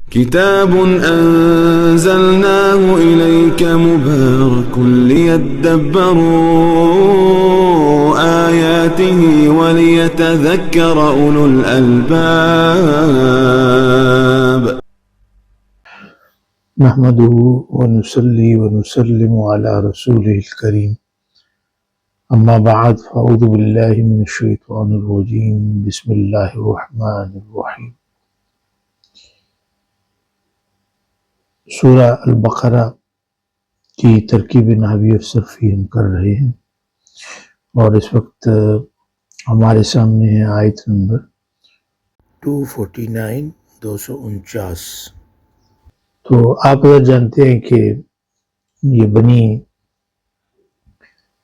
كتاب أنزلناه إليك مبارك ليدبروا آياته وليتذكر أولو الألباب. نحمده ونصلي ونسلم على رسوله الكريم اما بعد فاعوذ باللہ من الشیطان الرجیم بسم اللہ الرحمن الرحیم۔ سورہ البقرہ کی ترکیب نحوی اور صرفی ہم کر رہے ہیں، اور اس وقت ہمارے سامنے ہے آیت نمبر 249 249۔ تو آپ اگر جانتے ہیں کہ یہ بنی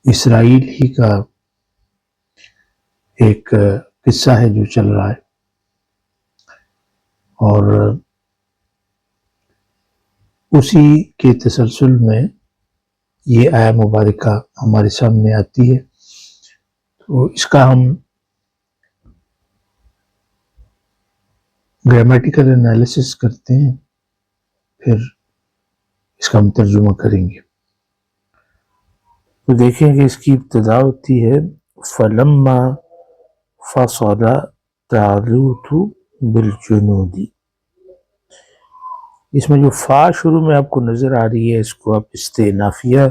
اسرائیل ہی کا ایک قصہ ہے جو چل رہا ہے، اور اسی کے تسلسل میں یہ آیہ مبارکہ ہمارے سامنے آتی ہے۔ تو اس کا ہم گرامیٹیکل انالیسس کرتے ہیں، پھر اس کا ہم ترجمہ کریں گے۔ تو دیکھیں کہ اس کی ابتدا ہوتی ہے فَلَمَّا فَصَلَ طَالُوتُ بِالْجُنُودِ۔ اس میں جو فا شروع میں آپ کو نظر آ رہی ہے، اس کو آپ استئنافیہ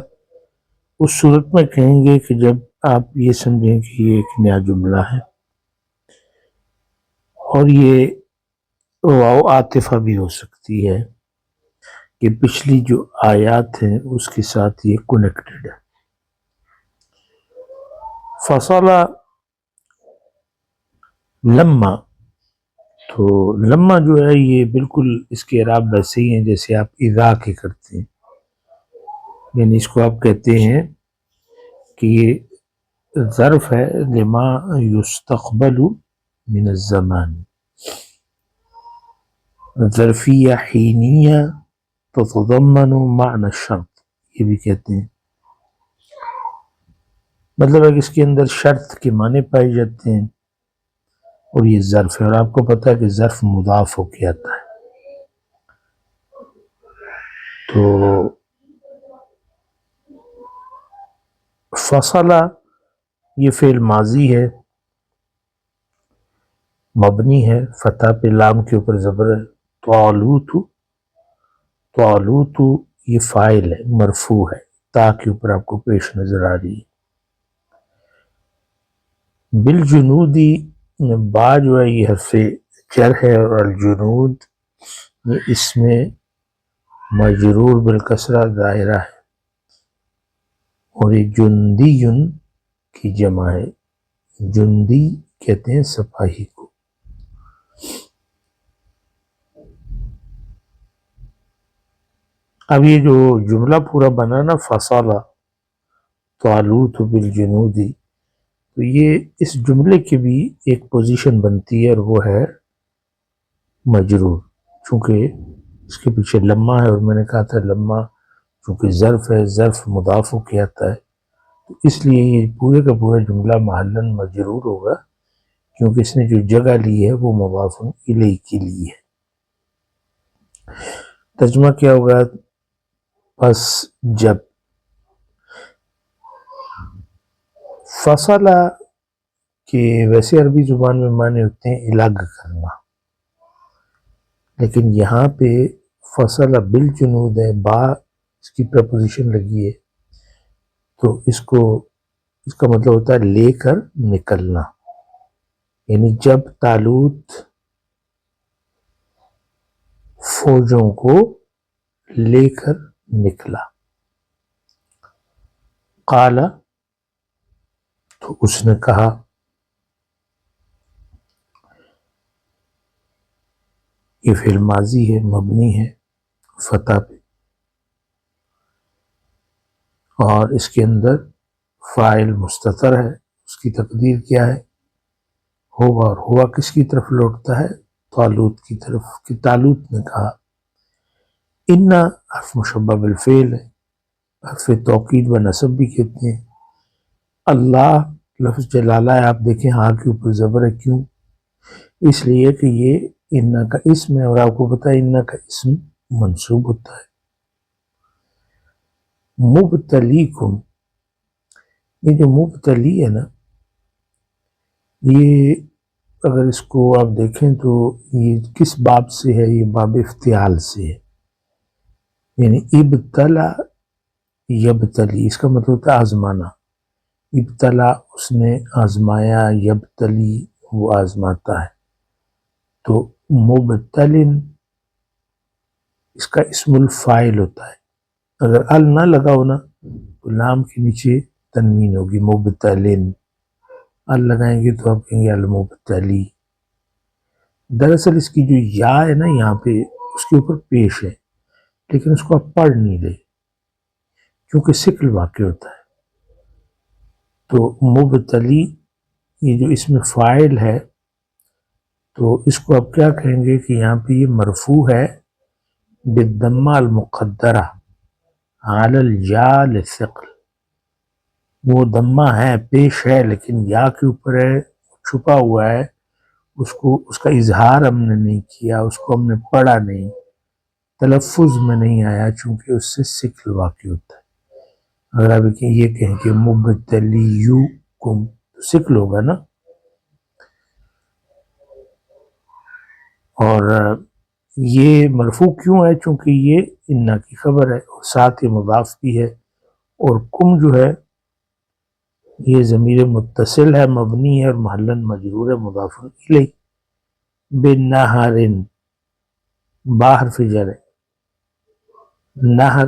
اس صورت میں کہیں گے کہ جب آپ یہ سمجھیں کہ یہ ایک نیا جملہ ہے، اور یہ واو عاطفہ بھی ہو سکتی ہے کہ پچھلی جو آیات ہیں اس کے ساتھ یہ کنیکٹڈ ہے۔ فصلہ لما، تو لما جو ہے یہ بالکل اس کے اعراب ویسے ہی ہیں جیسے آپ اذا کے کرتے ہیں، یعنی اس کو آپ کہتے ہیں کہ یہ ظرف ہے لما یستقبل من الزمان، ظرفیہ حینیہ تتضمن معنی الشرط، یہ بھی کہتے ہیں۔ مطلب ہے کہ اس کے اندر شرط کے معنی پائے جاتے ہیں، اور یہ ظرف ہے، اور آپ کو پتہ ہے کہ ظرف مضاف ہو کے آتا ہے۔ تو فصلہ یہ فعل ماضی ہے، مبنی ہے، فتح پہ لام کے اوپر زبر ہے۔ طالوت یہ فاعل ہے، مرفوع ہے، تا کے اوپر آپ کو پیش نظر آ رہی ہے۔ بالجنودی با جو ہے یہ حرف جر ہے، اور الجنود یہ اس میں مجرور بالکسرہ ظاہرہ ہے، اور یہ جندی کی جمع ہے، جندی کہتے ہیں سپاہی کو۔ اب یہ جو جملہ پورا بنا نا فصلہ طالوت بالجنودی، تو یہ اس جملے کی بھی ایک پوزیشن بنتی ہے، اور وہ ہے مجرور، چونکہ اس کے پیچھے لما ہے، اور میں نے کہا تھا لما چونکہ ظرف ہے، ظرف مضاف ہو کے آتا ہے، تو اس لیے یہ پورے کا پورا جملہ محلاً مجرور ہوگا، کیونکہ اس نے جو جگہ لی ہے وہ مضاف الیہ کی لی ہے۔ ترجمہ کیا ہوگا؟ پس جب فصلہ کہ ویسے عربی زبان میں معنی ہوتے ہیں الگ کرنا، لیکن یہاں پہ فصلہ بالجنود ہے، با اس کی پریپوزیشن لگی ہے، تو اس کا مطلب ہوتا ہے لے کر نکلنا، یعنی جب طالوت فوجوں کو لے کر نکلا۔ قال تو اس نے کہا، یہ فعل ماضی ہے، مبنی ہے فتح پہ، اور اس کے اندر فاعل مستتر ہے، اس کی تقدیر کیا ہے؟ ہوا، اور ہوا کس کی طرف لوٹتا ہے؟ طالوت کی طرف، کہ طالوت نے کہا۔ انا حرف مشبہ بالفعل ہے، حرف توکید و نصب بھی کہتے ہیں۔ اللہ لفظ جلالہ ہے، آپ دیکھیں ہاں کے اوپر زبر ہے، کیوں؟ اس لیے کہ یہ انہ کا اسم ہے، اور آپ کو پتا ہے انہ کا اسم منصوب ہوتا ہے۔ مبتلیکم، یہ جو مبتلی ہے نا، یہ اگر اس کو آپ دیکھیں تو یہ کس باب سے ہے؟ یہ باب افتعال سے ہے، یعنی ابتلا یبتلی، اس کا مطلب ہوتا ہے آزمانا۔ ابتلا اس نے آزمایا، یبتلی وہ آزماتا ہے، تو مبتلن اس کا اسم الفاعل ہوتا ہے۔ اگر ال نہ لگا ہو نا تو لام کے نیچے تنوین ہوگی، مبتلن۔ ال لگائیں گے تو آپ کہیں گے المبتلی۔ دراصل اس کی جو یا ہے نا یہاں پہ، اس کے اوپر پیش ہے، لیکن اس کو آپ پڑھ نہیں رہے کیونکہ سکل واقع ہوتا ہے۔ تو مبتلی یہ جو اس میں فاعل ہے، تو اس کو آپ کیا کہیں گے کہ یہاں پہ یہ مرفوع ہے بالضمہ المقدرہ علی الجاء للثقل، وہ ضمہ ہے، پیش ہے، لیکن یا کے اوپر ہے، چھپا ہوا ہے، اس کا اظہار ہم نے نہیں کیا، اس کو ہم نے پڑھا نہیں، تلفظ میں نہیں آیا، چونکہ اس سے سکل واقع ہوتا ہے۔ اگر آپ یہ کہیں کہ مبتلیکم تو سکل ہوگا نا، اور یہ مرفوع کیوں ہے؟ چونکہ یہ انہ کی خبر ہے، اور ساتھ یہ مضاف بھی ہے، اور کم جو ہے یہ ضمیر متصل ہے، مبنی ہے، اور محلاً مجرور ہے، مضاف الیہ۔ بنہر، باہر فجر ہے، نہر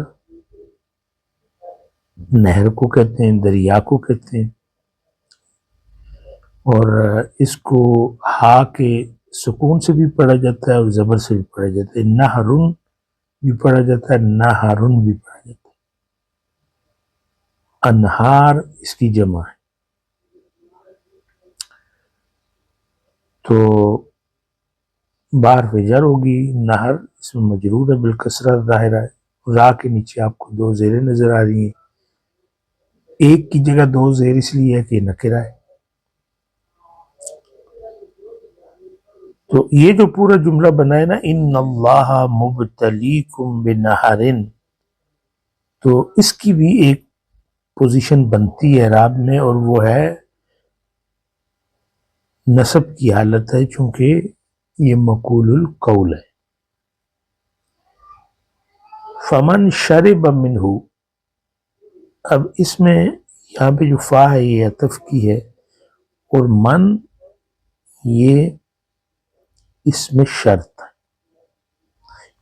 نہر کو کہتے ہیں، دریا کو کہتے ہیں، اور اس کو ہا کے سکون سے بھی پڑھا جاتا ہے اور زبر سے بھی پڑھا جاتا ہے، نہرن بھی پڑھا جاتا ہے، نہرن بھی پڑھا جاتا ہے۔ انہار اس کی جمع ہے، تو باہر فجر ہوگی، نہر اس میں مجرور ہے بالکسرہ ظاہرہ ہے، را کے نیچے آپ کو دو زیریں نظر آ رہی ہیں، ایک کی جگہ دو زیر اس لیے ہے کہ نکرہ ہے۔ تو یہ جو پورا جملہ بنا ہے نا، ان اللہ مبتلیکم بنہر، تو اس کی بھی ایک پوزیشن بنتی ہے اعراب میں، اور وہ ہے نصب کی حالت ہے، چونکہ یہ مقول القول ہے۔ فمن شرب منہ، اب اس میں یہاں پہ جو فا ہے یہ عطف کی ہے، اور من یہ اسم شرط ہے،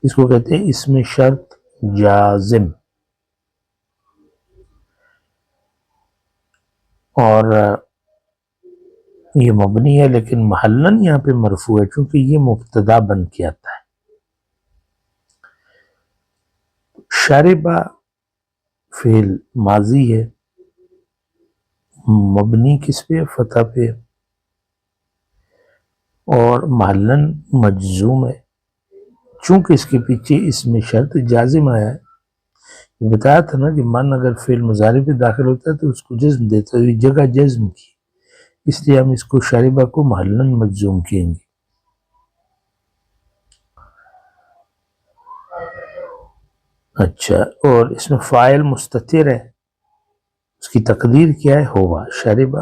اس کو کہتے ہیں اسم شرط جازم، اور یہ مبنی ہے لیکن محلاً یہاں پہ مرفوع ہے، چونکہ یہ مبتدا بن کے آتا ہے۔ شربہ فعل ماضی ہے، مبنی کس پہ؟ فتح پہ، اور محلاً مجزوم ہے، چونکہ اس کے پیچھے اسم شرط جازم آیا ہے۔ یہ بتایا تھا نا کہ من اگر فعل مضارع پہ داخل ہوتا ہے تو اس کو جزم دیتا ہے، جگہ جزم کی، اس لیے ہم اس کو شربہ کو محلاً مجزوم کہیں گے۔ اچھا، اور اس میں فاعل مستتر ہے، اس کی تقدیر کیا ہے؟ ہوا، شربہ،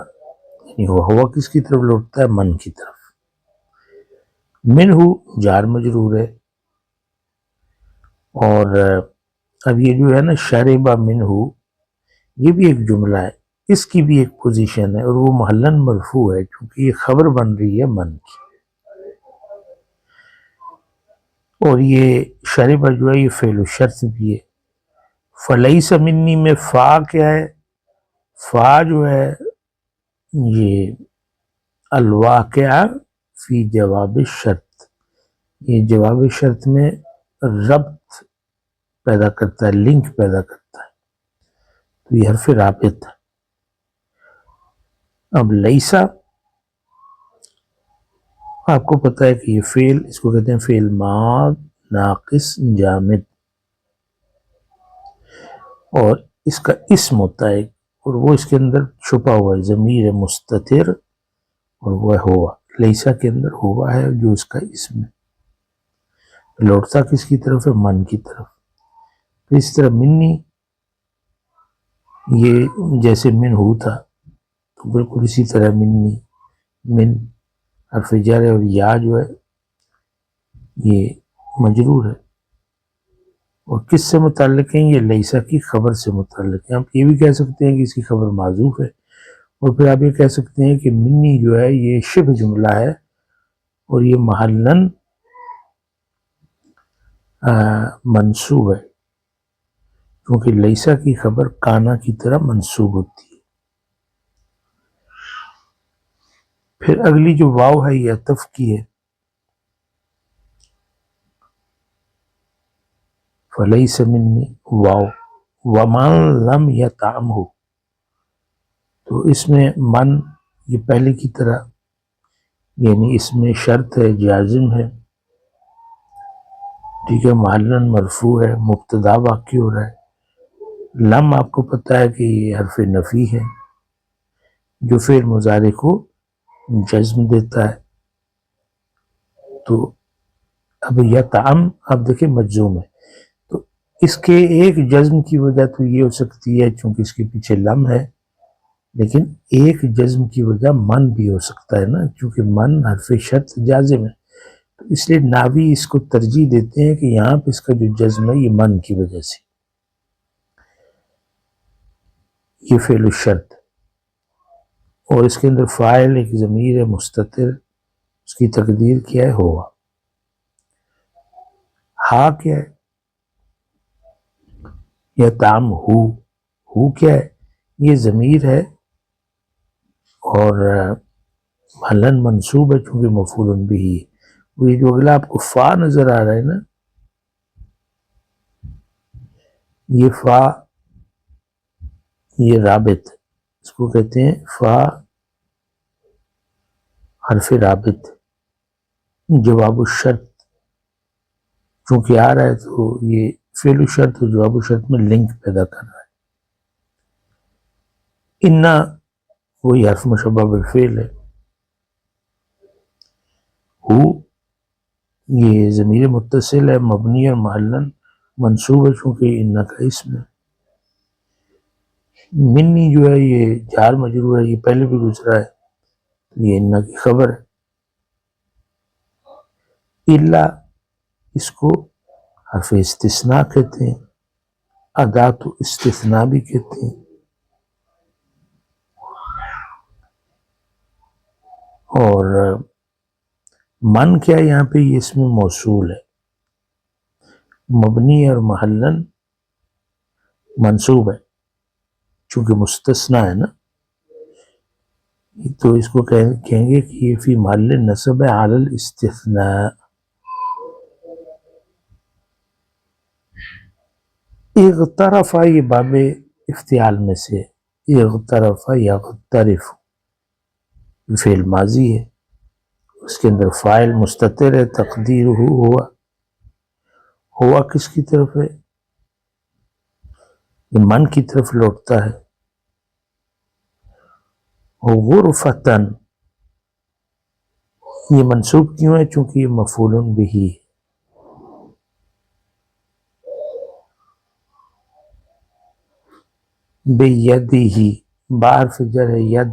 یعنی ہوا کس کی طرف لوٹتا ہے؟ من کی طرف۔ منہ جار مجرور ہے، اور اب یہ جو ہے نا شربہ منہ، یہ بھی ایک جملہ ہے، اس کی بھی ایک پوزیشن ہے، اور وہ محلاً مرفوع ہے، کیونکہ یہ خبر بن رہی ہے من کی، اور یہ شربہ جو ہے یہ فعل الشرط بھی ہے۔ فلیس منی میں فا کیا ہے؟ فا جو ہے یہ الواقعہ فی جواب شرط، یہ جواب شرط میں ربط پیدا کرتا ہے، لنک پیدا کرتا ہے، تو یہ حرف رابط ہے۔ اب لیسا آپ کو پتہ ہے کہ یہ فعل، اس کو کہتے ہیں فعل ماض ناقص جامد، اور اس کا اسم ہوتا ہے، اور وہ اس کے اندر چھپا ہوا ہے، ضمیر مستتر، اور وہ ہوا، لیسا کے اندر ہوا ہے جو اس کا اسم ہے۔ لوٹتا کس کی طرف ہے؟ من کی طرف. تو اس طرح منی، یہ جیسے من ہو تھا تو بالکل اسی طرح منی، من حرف جر ہے اور یا جو ہے یہ مجرور ہے. اور کس سے متعلق ہیں؟ یہ لیسا کی خبر سے متعلق ہے. آپ یہ بھی کہہ سکتے ہیں کہ اس کی خبر معذوف ہے، اور پھر آپ یہ کہہ سکتے ہیں کہ منی جو ہے یہ شبہ جملہ ہے اور یہ محلن منصوب ہے، کیونکہ لیسا کی خبر کانا کی طرح منصوب ہوتی ہے. پھر اگلی جو واو ہے یہ عطف کی ہے. فلیس منی واو ومن لم یطعمہ، تو اس میں من یہ پہلے کی طرح، یعنی اس میں شرط ہے، جازم ہے، ٹھیک ہے، محلن مرفوع ہے، مبتدا واقع ہو رہا ہے. لم آپ کو پتہ ہے کہ یہ حرف نفی ہے جو فعل مضارع کو جزم دیتا ہے. تو اب یطعم اب دیکھیں مجزوم ہے، تو اس کے ایک جزم کی وجہ تو یہ ہو سکتی ہے چونکہ اس کے پیچھے لم ہے، لیکن ایک جزم کی وجہ من بھی ہو سکتا ہے نا، کیونکہ من حرف شرط جازم ہے. تو اس لیے ناوی اس کو ترجیح دیتے ہیں کہ یہاں پہ اس کا جو جزم ہے یہ من کی وجہ سے، یہ فعل الشرط. اور اس کے اندر فاعل ایک ضمیر ہے مستتر، اس کی تقدیر کیا ہے؟ ہوا. ہا کیا ہے؟ یا تام ہو کیا ہے؟ یہ ضمیر ہے اور محلن منصوب ہے چونکہ مفعول بھی ہے. وہ جو اگلا آپ کو فا نظر آ رہا ہے نا، یہ فا یہ رابط، اس کو کہتے ہیں فا حرف رابط، جواب الشرط چونکہ آ رہا ہے تو یہ فعل الشرط اور جواب الشرط میں لنک پیدا کر رہا ہے. انا وہی حرف مشبہ بالفعل ہے. ہو یہ ضمیر متصل ہے، مبنی اور محلن منصوب ہے چونکہ انا کا اسم ہے. منی جو ہے یہ جار مجرور ہے، یہ پہلے بھی گزرا ہے، یہ انا کی خبر ہے. الا اس کو حرف استثناء کہتے ہیں، ادات استثناء بھی کہتے ہیں. اور من کیا یہاں پہ یہ اسم موصول ہے، مبنی اور محلن منصوب ہے چونکہ مستثنیٰ ہے نا، تو اس کو کہیں گے کہ یہ فی محل نصب ہے علی الاستثناء. اغترف یہ باب افتعال میں سے، اغترف یغترف فعل ماضی ہے، اس کے اندر فاعل مستتر ہے، تقدیر ہوا کس کی طرف ہے؟ یہ من کی طرف لوٹتا ہے. غرفتن یہ منصوب کیوں ہے؟ چونکہ یہ مفعول بھی ہے. بیدہی با حرف جر ہے، ید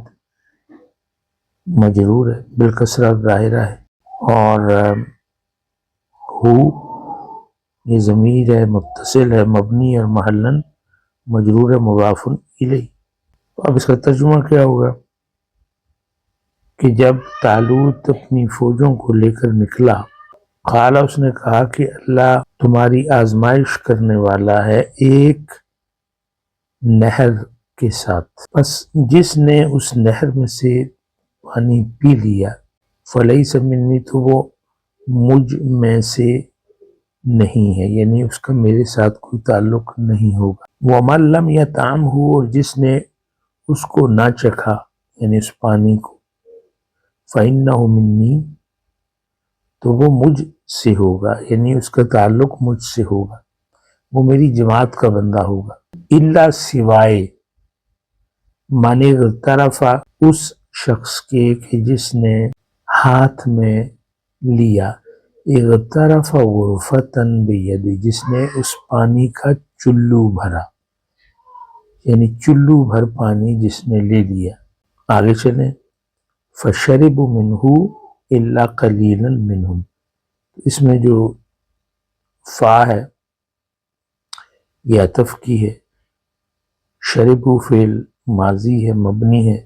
مجرور ہے بالکسرہ ظاہرہ ہے. اور ہو یہ ضمیر ہے متصل ہے، مبنی اور محلن مجرور ہے مضاف الیہ. اب اس کا ترجمہ کیا ہوگا کہ جب طالوت اپنی فوجوں کو لے کر نکلا، قال اس نے کہا کہ اللہ تمہاری آزمائش کرنے والا ہے ایک نہر کے ساتھ، بس جس نے اس نہر میں سے پانی پی لیا، فلیس منی تو وہ مجھ میں سے نہیں ہے، یعنی اس کا میرے ساتھ کوئی تعلق نہیں ہوگا. ومن لم یطعمہ اور جس نے اس کو نہ چکھا یعنی اس پانی کو، فإنہ منی تو وہ مجھ سے ہوگا، یعنی اس کا تعلق مجھ سے ہوگا، وہ میری جماعت کا بندہ ہوگا. الا سوائے مانے طرف اس شخص کے کہ جس نے ہاتھ میں لیا، اغترف غرفتن بیدی، جس نے اس پانی کا چلو بھرا، یعنی چلو بھر پانی جس نے لے لیا۔ آگے چلیں، فشربوا منہ الا قلیلا منہم، اس میں جو فا ہے یہ عطف کی ہے، شربوا فعل ماضی ہے مبنی ہے،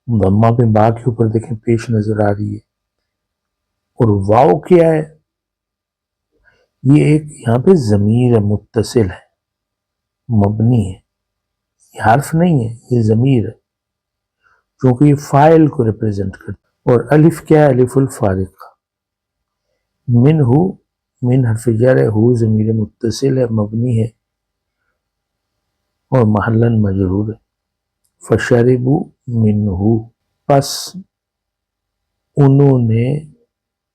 ضمہ پہ با کے اوپر دیکھیں پیش نظر آ رہی ہے، اور واو کیا ہے، یہ ایک یہاں پہ ضمیر متصل ہے، مبنی ہے، یہ حرف نہیں ہے، یہ ضمیر ہے کیونکہ یہ فاعل کو ریپریزنٹ کرتا ہے۔ اور الف کیا ہے، الف الفارقہ، منہ، من حرف جر ہے، ہو ضمیر متصل ہے مبنی ہے اور محلاً مجرور ہے۔ فشربوا منہ، پس انہوں نے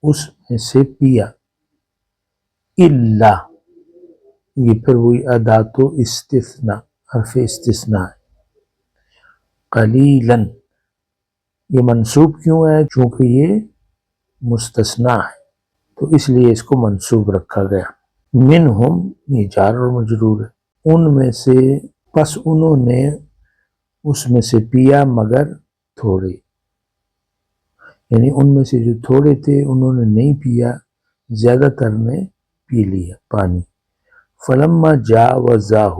اس میں سے پیا، الا، یہ پھر وہی ادات و استثناء، حرف استثناء ہے، قلیلاً، یہ منصوب کیوں ہے، چونکہ یہ مستثنیٰ ہے تو اس لیے اس کو منصوب رکھا گیا۔ منہم، یہ جار اور مجرور ہے، ان میں سے، پس انہوں نے اس میں سے پیا مگر تھوڑے، یعنی ان میں سے جو تھوڑے تھے انہوں نے نہیں پیا، زیادہ تر نے پی لیا پانی۔ فلما جاوزاہ،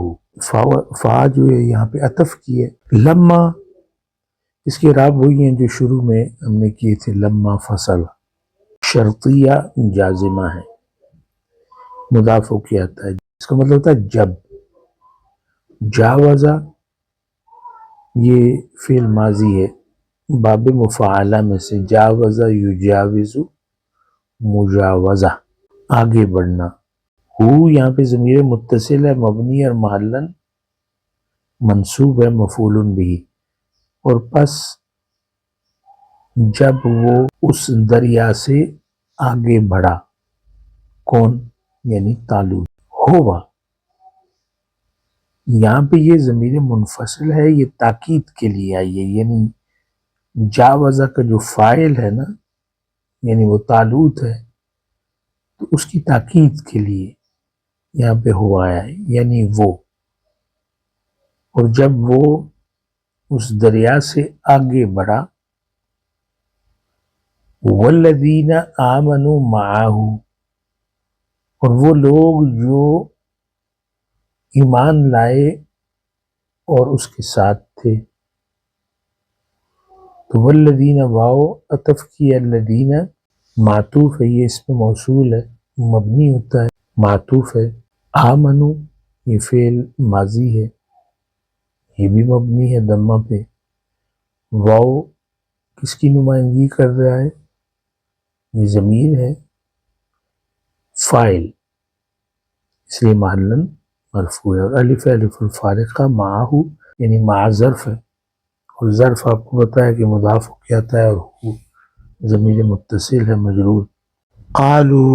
فا جو ہے یہاں پہ عطف کی ہے، لما اس کے اعراب وہی ہیں جو شروع میں ہم نے کیے تھے، لما فصل، شرطیہ جازمہ ہے، مضاف ہو کے آتا ہے، اس کا مطلب ہوتا ہے جب۔ جاوزہ یہ فعل ماضی ہے باب مفاعلہ میں سے، جاوزہ یجاوز مجاوزہ، آگے بڑھنا۔ ہو یہاں پہ ضمیر متصل ہے مبنی اور محلاً منصوب ہے مفعول بہ، اور پس جب وہ اس دریا سے آگے بڑھا، کون، یعنی طالوت، ہوا، یہاں پہ یہ ضمیر منفصل ہے، یہ تاکید کے لیے آئی ہے، یعنی جاوزہ کا جو فاعل ہے نا، یعنی وہ طالوت ہے، تو اس کی تاکید کے لیے یہاں پہ ہوا ہے، یعنی وہ، اور جب وہ اس دریا سے آگے بڑھا، والذین آمنوا معہ، اور وہ لوگ جو ایمان لائے اور اس کے ساتھ تھے، تو والذین واو عطف کی، الذین معطوف ہے، یہ اس میں موصول ہے مبنی ہوتا ہے، معطوف ہے۔ آمنو یہ فعل ماضی ہے، یہ بھی مبنی ہے ضمہ پہ، واو کس کی نمائندگی کر رہا ہے، یہ ضمیر ہے فاعل، اس لیے محلاً مرفوع ہے، اور الف الف الفارقہ معہ یعنی مع ظرف ہے، اور ظرف آپ کو پتہ ہے کہ مضاف ہو کے آتا ہے، اور ضمیر متصل ہے مجرور۔ قالو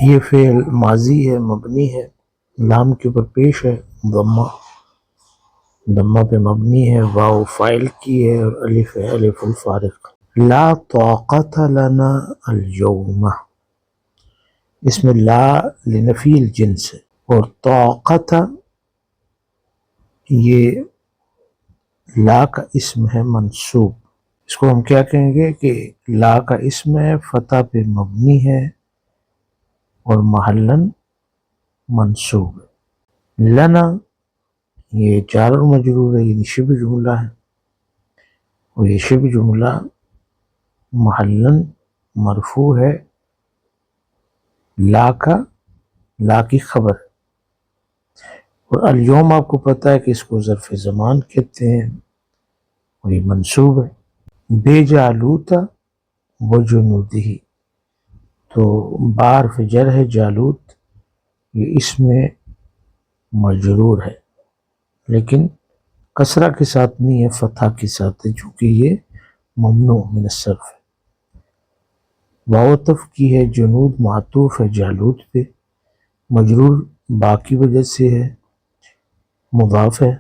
یہ فعل ماضی ہے مبنی ہے، لام کے اوپر پیش ہے، ضمہ پہ مبنی ہے، واو فاعل کی ہے، اور الف ہے الف الفارق۔ لا طاقت لنا اليوم، اس میں لا لنفی الجنس ہے، اور طاقت یہ لا کا اسم ہے منصوب، اس کو ہم کیا کہیں گے کہ لا کا اسم ہے، فتح پہ مبنی ہے اور محلاً منصوب ہے۔ لنا یہ جار اور مجرور ہے، یہ شبہ جملہ ہے، اور یہ شبہ جملہ محلاً مرفوع ہے، لا کی خبر، اور اليوم آپ کو پتہ ہے کہ اس کو ظرف زمان کہتے ہیں، اور یہ منصوب ہے۔ بے جالوت و جنودہ، تو بار فجر ہے جالوت، یہ اس میں مجرور ہے لیکن کسرہ کے ساتھ نہیں ہے، فتح کے ساتھ ہے، چونکہ یہ ممنوع من الصرف ہے۔ واو عطف کی ہے، جنود معطوف ہے جالوت پہ، مجرور با کی وجہ سے ہے، مضاف ہے،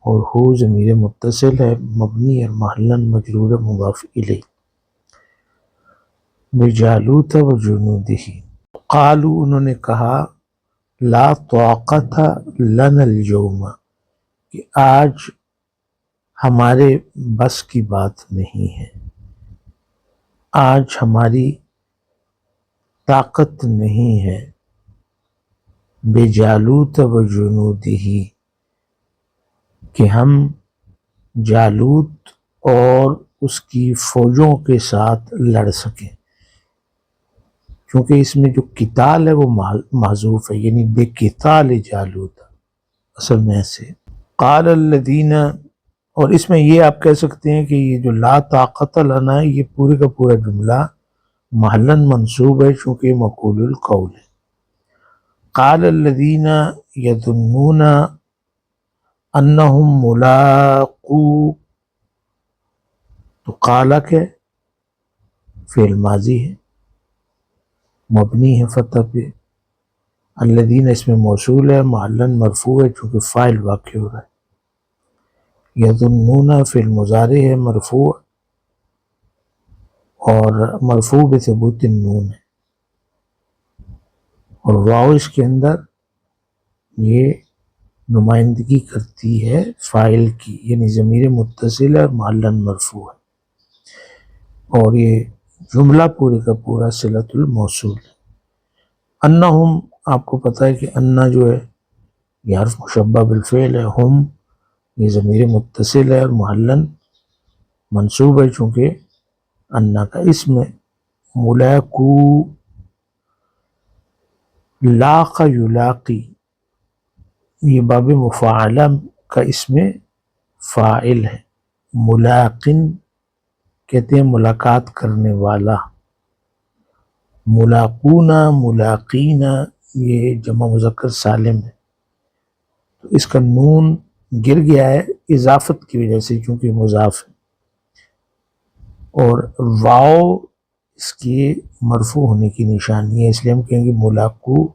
اور ہو ضمیر متصل ہے مبنی اور محلاً مجرور مضاف الیہ۔ بجالوت و جنودہ، قالو انہوں نے کہا لا طاقت لنا اليوم کہ آج ہمارے بس کی بات نہیں ہے، آج ہماری طاقت نہیں ہے، بجالوت و جنودہ کہ ہم جالوت اور اس کی فوجوں کے ساتھ لڑ سکیں، کیونکہ اس میں جو قتال ہے وہ محذوف ہے، یعنی بے قتال جالوت اصل میں سے۔ قال الذین، اور اس میں یہ آپ کہہ سکتے ہیں کہ یہ جو لا طاقت لنا ہے یہ پورے کا پورا جملہ محلاً منصوب ہے چونکہ یہ مقول القول ہے۔ قال الذین یظنون انہم ملاقو، تو قال کیا فعل ماضی ہے مبنی ہے فتح پہ، الذین اس میں موصول ہے محلاً مرفوع ہے چونکہ فاعل واقع ہو رہا ہے، یظنون فعل مضارع ہے مرفوع اور مرفوع بثبوت النون ہے، اور واو اس کے اندر یہ نمائندگی کرتی ہے فاعل کی، یعنی ضمیر متصل ہے اور محلاً مرفوع ہے، اور یہ جملہ پورے کا پورا صلۃ الموصول ہے۔ انہم، آپ کو پتہ ہے کہ انا جو ہے یہ حرف مشبہ بالفعل ہے، ہم یہ ضمیر متصل ہے اور محلاً منصوب ہے چونکہ انا کا اسم ہے۔ ملاقو، لاق یلاقی یہ باب مفاعلہ کا اسم فاعل ہے، ملاقن کہتے ہیں ملاقات کرنے والا، ملاقونا ملاقینا یہ جمع مذکر سالم ہے، تو اس کا نون گر گیا ہے اضافت کی وجہ سے چونکہ مضاف ہے، اور واو اس کی مرفوع ہونے کی نشانی ہے، اس لیے ہم کہیں گے ملاقو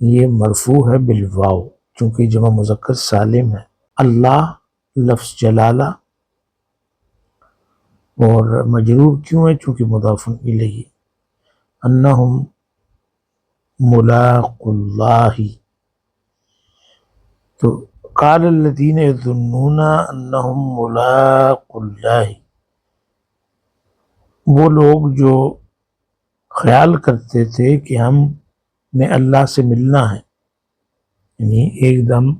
یہ مرفوع ہے بالواو چونکہ جمع مذکر سالم ہے۔ اللہ لفظ جلالہ اور مجرور کیوں ہے چونکہ مضاف الیہ، انہم ملاق اللہ، تو قال الذین یظنون انہم ملاق اللہ، وہ لوگ جو خیال کرتے تھے کہ ہم نے اللہ سے ملنا ہے، یعنی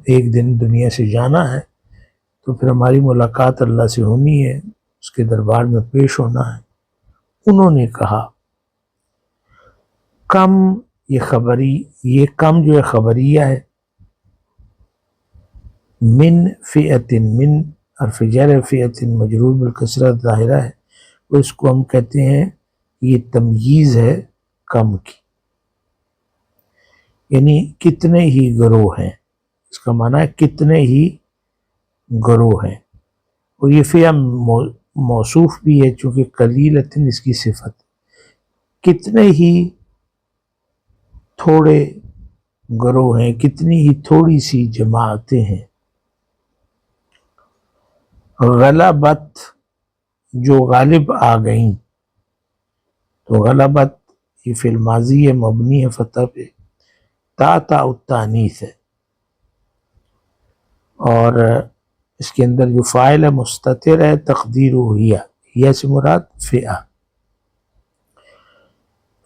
ایک دن دنیا سے جانا ہے تو پھر ہماری ملاقات اللہ سے ہونی ہے، اس کے دربار میں پیش ہونا ہے، انہوں نے کہا کم، یہ کم جو ہے خبریہ ہے، من فئت، من حرف جر فئت مجرور بالکسرہ ظاہرہ ہے، تو اس کو ہم کہتے ہیں یہ تمییز ہے کم کی، یعنی کتنے ہی گروہ ہیں، اس کا معنی ہے کتنے ہی گروہ ہیں، اور یہ فئہ موصوف بھی ہے چونکہ قلیلۃ اس کی صفت، کتنے ہی تھوڑے گروہ ہیں، کتنی ہی تھوڑی سی جماعتیں ہیں۔ غلبت جو غالب آ گئیں، تو غلبت یہ فعل ماضی ہے مبنی ہے فتح پہ، تا التانیث ہے، اور اس کے اندر جو فاعل ہے مستتر ہے تقدیر ہیہ سے مراد فئہ،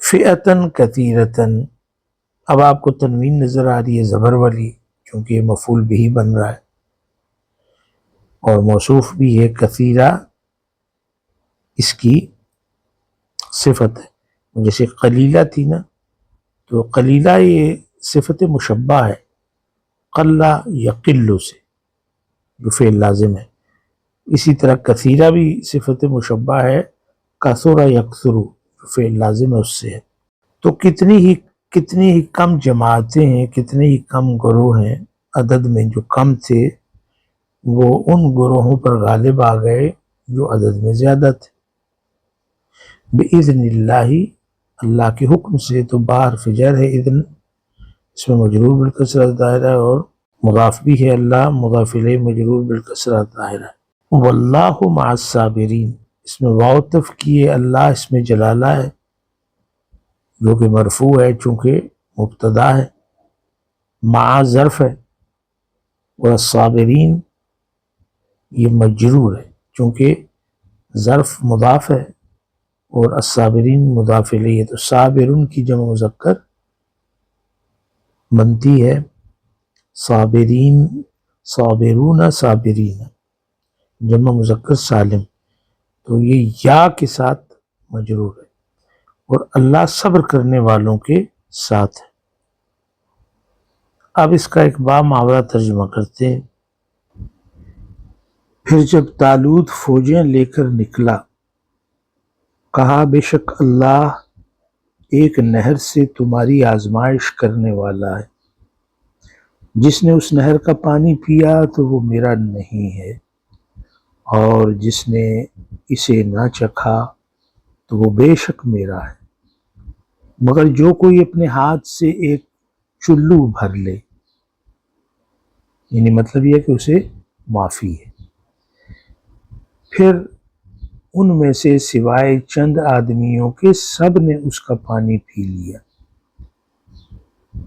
فئتن کثیرتن، اب آپ کو تنوین نظر آ رہی ہے زبر والی چونکہ یہ مفعول بھی بن رہا ہے اور موصوف بھی ہے، کثیرہ اس کی صفت ہے، جیسے قلیلہ تھی نا تو قلیلہ یہ صفت مشبہ ہے قلہ یقل سے جو فعل لازم ہے، اسی طرح کثیرہ بھی صفت مشبہ ہے کثر یکثر جو فعل لازم ہے اس سے ہے، تو کتنی ہی کم جماعتیں ہیں، کتنے ہی کم گروہ ہیں، عدد میں جو کم تھے وہ ان گروہوں پر غالب آ گئے جو عدد میں زیادہ تھے، بِإِذْنِ اللَّهِ اللہ کے حکم سے، تو با حرف جر ہے اذن، اس میں مجرور بالکسرہ ظاہرہ اور مضاف بھی ہے اللہ، مضاف الیہ مجرور بالکسرہ ظاہرہ، واللہ مع الصابرین، اس میں واو تفکیہ اللہ، اس میں جلالہ ہے، جو کہ مرفوع ہے چونکہ مبتدا ہے، مع ظرف ہے، اور الصابرین یہ مجرور ہے چونکہ ظرف مضاف ہے اور الصابرین مضاف الیہ ہے، تو صابرون کی جمع مذکر بنتی ہے صابرین، صابرون، صابرین، جمع مذکر سالم، تو یہ یا کے ساتھ مجرور ہے، اور اللہ صبر کرنے والوں کے ساتھ ہے۔ اب اس کا ایک با محاورہ ترجمہ کرتے ہیں۔ پھر جب طالوت فوجیں لے کر نکلا، کہا بے شک اللہ ایک نہر سے تمہاری آزمائش کرنے والا ہے، جس نے اس نہر کا پانی پیا تو وہ میرا نہیں ہے، اور جس نے اسے نہ چکھا تو وہ بے شک میرا ہے، مگر جو کوئی اپنے ہاتھ سے ایک چلو بھر لے، یعنی مطلب یہ کہ اسے معافی ہے۔ پھر ان میں سے سوائے چند آدمیوں کے سب نے اس کا پانی پی لیا۔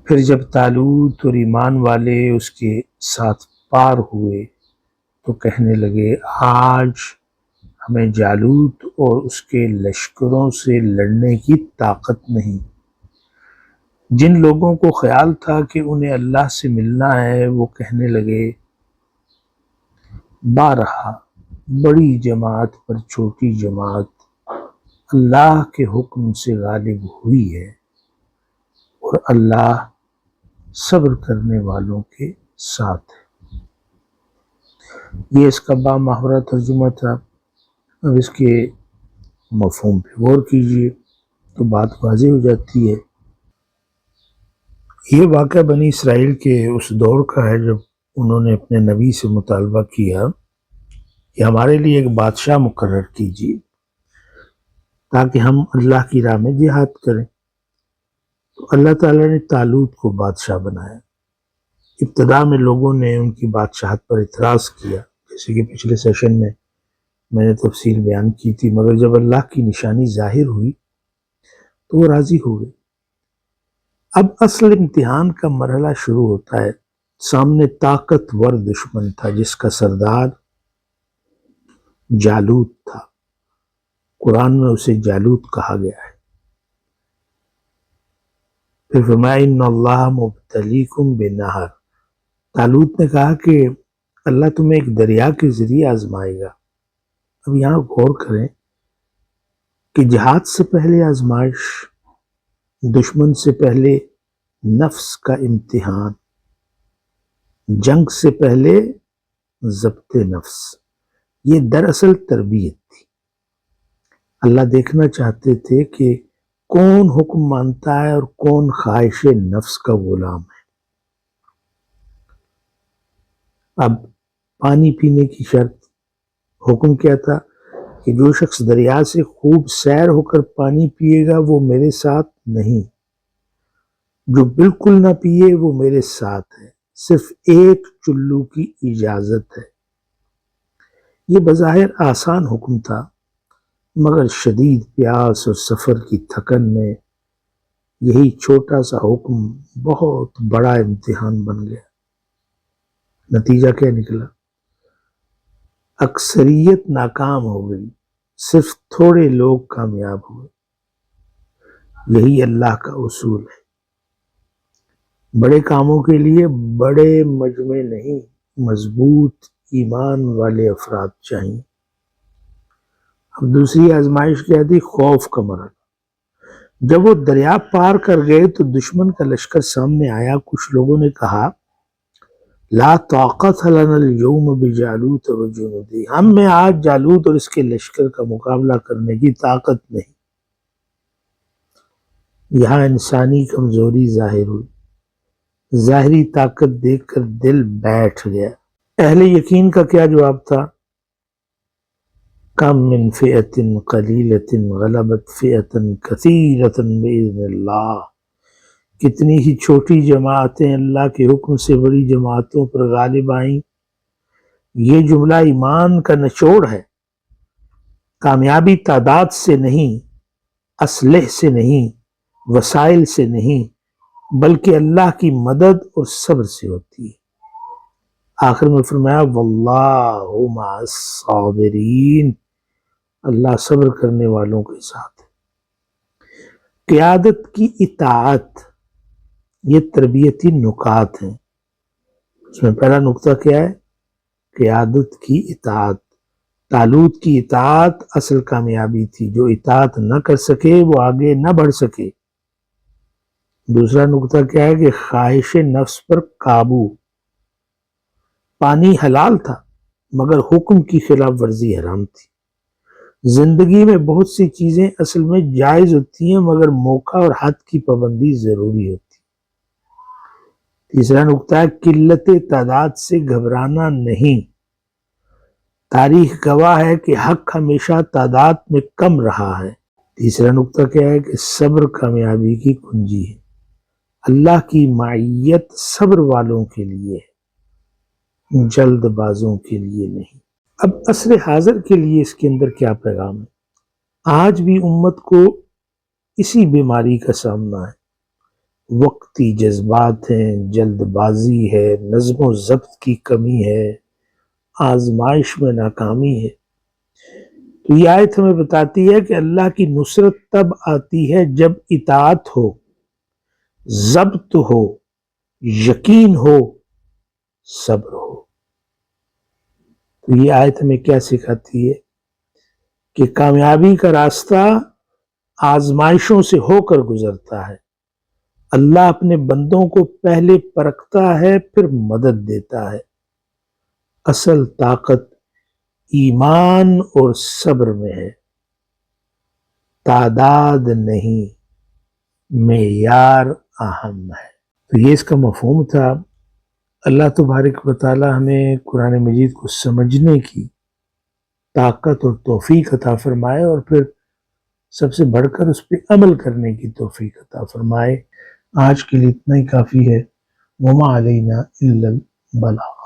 پھر جب طالوت اور ایمان والے اس کے ساتھ پار ہوئے تو کہنے لگے آج ہمیں جالوت اور اس کے لشکروں سے لڑنے کی طاقت نہیں۔ جن لوگوں کو خیال تھا کہ انہیں اللہ سے ملنا ہے وہ کہنے لگے بارہا بڑی جماعت پر چھوٹی جماعت اللہ کے حکم سے غالب ہوئی ہے، اور اللہ صبر کرنے والوں کے ساتھ ہے۔ یہ اس کا با محاورہ ترجمہ تھا۔ اب اس کے مفہوم پہ غور کیجئے تو بات واضح ہو جاتی ہے۔ یہ واقعہ بنی اسرائیل کے اس دور کا ہے جب انہوں نے اپنے نبی سے مطالبہ کیا کہ ہمارے لیے ایک بادشاہ مقرر کیجیے تاکہ ہم اللہ کی راہ میں جہاد کریں۔ تو اللہ تعالیٰ نے طالوت کو بادشاہ بنایا۔ ابتدا میں لوگوں نے ان کی بادشاہت پر اعتراض کیا، جیسے کہ پچھلے سیشن میں نے تفصیل بیان کی تھی، مگر جب اللہ کی نشانی ظاہر ہوئی تو وہ راضی ہو گئے۔ اب اصل امتحان کا مرحلہ شروع ہوتا ہے۔ سامنے طاقتور دشمن تھا جس کا سردار جالوت تھا، قرآن میں اسے جالوت کہا گیا ہے۔ پھر فرمایا ان اللہ مبتلیکم بنہر، طالوت نے کہا کہ اللہ تمہیں ایک دریا کے ذریعے آزمائے گا۔ اب یہاں غور کریں کہ جہاد سے پہلے آزمائش، دشمن سے پہلے نفس کا امتحان، جنگ سے پہلے ضبط نفس، یہ دراصل تربیت تھی۔ اللہ دیکھنا چاہتے تھے کہ کون حکم مانتا ہے اور کون خواہش نفس کا غلام ہے۔ اب پانی پینے کی شرط، حکم کیا تھا کہ جو شخص دریا سے خوب سیر ہو کر پانی پیے گا وہ میرے ساتھ نہیں، جو بالکل نہ پیے وہ میرے ساتھ ہے، صرف ایک چلو کی اجازت ہے۔ یہ بظاہر آسان حکم تھا، مگر شدید پیاس اور سفر کی تھکن میں یہی چھوٹا سا حکم بہت بڑا امتحان بن گیا۔ نتیجہ کیا نکلا؟ اکثریت ناکام ہو گئی، صرف تھوڑے لوگ کامیاب ہوئے۔ یہی اللہ کا اصول ہے۔ بڑے کاموں کے لیے بڑے مجمع نہیں، مضبوط ایمان والے افراد چاہیے۔ اب دوسری آزمائش کیا تھی؟ خوف کا مرحلہ۔ جب وہ دریا پار کر گئے تو دشمن کا لشکر سامنے آیا۔ کچھ لوگوں نے کہا لا طاقت لنا اليوم بجالوت وجنودہ، ہم میں آج جالوت اور اس کے لشکر کا مقابلہ کرنے کی طاقت نہیں۔ یہاں انسانی کمزوری ظاہر ہوئی، ظاہری طاقت دیکھ کر دل بیٹھ گیا۔ اہل یقین کا کیا جواب تھا؟ کم من فئۃ قلیلۃ غلبت فئۃ کثیرۃ باذن اللہ، کتنی ہی چھوٹی جماعتیں اللہ کے حکم سے بڑی جماعتوں پر غالب آئیں۔ یہ جملہ ایمان کا نچوڑ ہے۔ کامیابی تعداد سے نہیں، اسلحے سے نہیں، وسائل سے نہیں بلکہ اللہ کی مدد اور صبر سے ہوتی ہے۔ آخر میں فرمایا واللہ مع الصابرین، اللہ صبر کرنے والوں کے ساتھ ہے۔ قیادت کی اطاعت، یہ تربیتی نکات ہیں۔ اس میں پہلا نقطہ کیا ہے؟ قیادت کی اطاعت۔ طالوت کی اطاعت اصل کامیابی تھی، جو اطاعت نہ کر سکے وہ آگے نہ بڑھ سکے۔ دوسرا نقطہ کیا ہے کہ خواہش نفس پر قابو۔ پانی حلال تھا مگر حکم کی خلاف ورزی حرام تھی۔ زندگی میں بہت سی چیزیں اصل میں جائز ہوتی ہیں مگر موقع اور حد کی پابندی ضروری ہوتی۔ تیسرا نقطہ ہے قلت تعداد سے گھبرانا نہیں۔ تاریخ گواہ ہے کہ حق ہمیشہ تعداد میں کم رہا ہے۔ تیسرا نقطہ کیا ہے کہ صبر کامیابی کی کنجی ہے۔ اللہ کی معیت صبر والوں کے لیے ہے، جلد بازوں کے لیے نہیں۔ اب عصر حاضر کے لیے اس کے اندر کیا پیغام ہے؟ آج بھی امت کو اسی بیماری کا سامنا ہے۔ وقتی جذبات ہیں، جلد بازی ہے، نظم و ضبط کی کمی ہے، آزمائش میں ناکامی ہے۔ تو یہ آیت ہمیں بتاتی ہے کہ اللہ کی نصرت تب آتی ہے جب اطاعت ہو، ضبط ہو، یقین ہو، صبر ہو۔ تو یہ آیت ہمیں کیا سکھاتی ہے؟ کہ کامیابی کا راستہ آزمائشوں سے ہو کر گزرتا ہے۔ اللہ اپنے بندوں کو پہلے پرکھتا ہے پھر مدد دیتا ہے۔ اصل طاقت ایمان اور صبر میں ہے، تعداد نہیں، معیار اہم ہے۔ تو یہ اس کا مفہوم تھا۔ اللہ تبارک و تعالی ہمیں قرآن مجید کو سمجھنے کی طاقت اور توفیق عطا فرمائے، اور پھر سب سے بڑھ کر اس پہ عمل کرنے کی توفیق عطا فرمائے۔ آج کے لیے اتنا ہی کافی ہے۔ وما علینا الا البلاغ۔